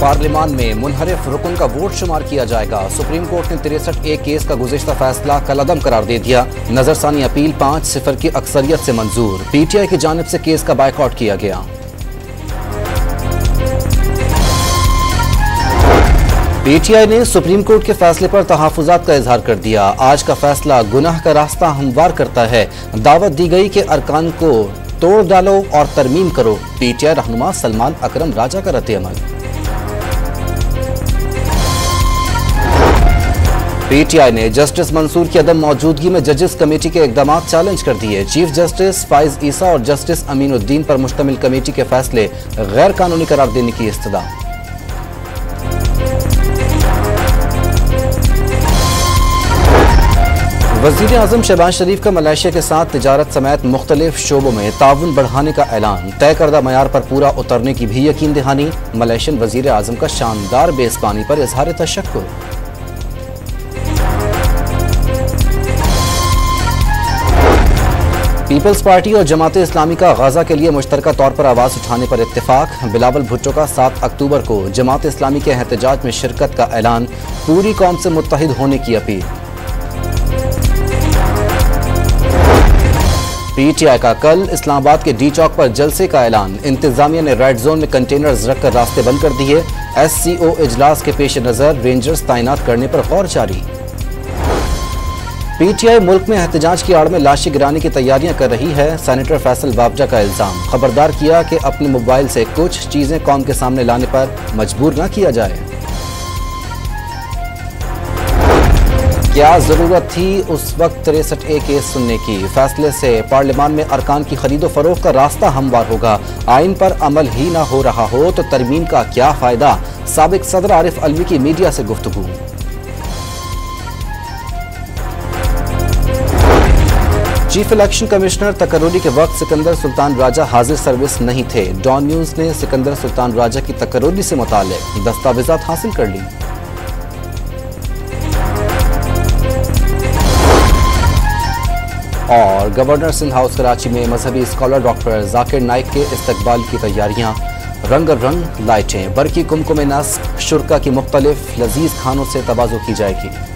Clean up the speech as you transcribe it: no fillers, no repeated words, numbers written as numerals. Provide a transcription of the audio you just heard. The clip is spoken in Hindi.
पार्लियामान में मुनहरिफ रुकन का वोट शुमार किया जाएगा। सुप्रीम कोर्ट ने 63A केस का गुज़िश्ता फैसला कलअदम करार दे दिया। नजरसानी अपील 5-0 की अक्सरियत से मंजूर। PTI की जानिब से केस का बायकॉट किया गया। PTI ने सुप्रीम कोर्ट के फैसले पर तहफ़्फ़ुज़ात का इजहार कर दिया। आज का फैसला गुनाह का रास्ता हमवार करता है। दावत दी गई कि अरकान को तोड़ डालो और तरमीम करो। PTI रहनुमा सलमान अकरम राजा का रद्द-ए-अमल। PTI ने जस्टिस मंसूर की अदम मौजूदगी में जजेस कमेटी के इकदाम चैलेंज कर दिए। चीफ जस्टिस फाइज ईसा और जस्टिस अमीनुद्दीन पर मुश्तमिल कमेटी के फैसले गैर कानूनी करार देने की इस्तदा। वज़ीर आज़म शहबाज शरीफ का मलेशिया के साथ तिजारत समेत मुख्तलिफ शोबों में ताउन बढ़ाने का ऐलान। तय करदा मयार पर पूरा उतरने की भी यकीन दहानी। मलेशियन वज़ीर आज़म का शानदार बेज़बानी पर इजहार तशक्कुर। पीपल्स पार्टी और जमात इस्लामी का गजा के लिए मुश्तरका तौर पर आवाज़ उठाने पर इत्तेफाक। बिलावल भुट्टो का 7 अक्टूबर को जमात इस्लामी के एहतजाज में शिरकत का ऐलान। पूरी कौम से मुत्तहिद होने की अपील। PTI का कल इस्लामाबाद के डी चौक पर जलसे का ऐलान। इंतजामिया ने रेड जोन में कंटेनर्स रखकर रास्ते बंद कर दिए। SCO इजलास के पेश नजर रेंजर्स तैनात करने पर गौर जारी। PTI मुल्क में एहतजाज की आड़ में लाशें गिराने की तैयारियां कर रही है। सेनेटर फैसल बाबजा का इल्जाम। खबरदार किया कि अपने मोबाइल से कुछ चीजें कौम के सामने लाने पर मजबूर न किया जाए। क्या जरूरत थी उस वक्त 63A केस सुनने की? फैसले से पार्लियामान में अरकान की खरीदो फरोख्त का रास्ता हमवार होगा। आइन पर अमल ही ना हो रहा हो तो तरमीम का क्या फायदा? साबिक सदर आरिफ अलवी की मीडिया से गुफ्तगू। चीफ इलेक्शन कमिश्नर तकर्रुरी के वक्त सिकंदर सुल्तान राजा हाजिर सर्विस नहीं थे। डॉन न्यूज ने सिकंदर सुल्तान राजा की तकर्रुरी से मुताल्लिक दस्तावेजात हासिल कर ली। और गवर्नर सिंध हाउस कराची में मजहबी स्कॉलर डॉक्टर जाकिर नाइक के इस्तकबाल की तैयारियां। रंग लाइटें, बरकी कुमकुम नस्क शुरका की मुख्तलिफ लजीज खानों से तवाज़ो की जाएगी।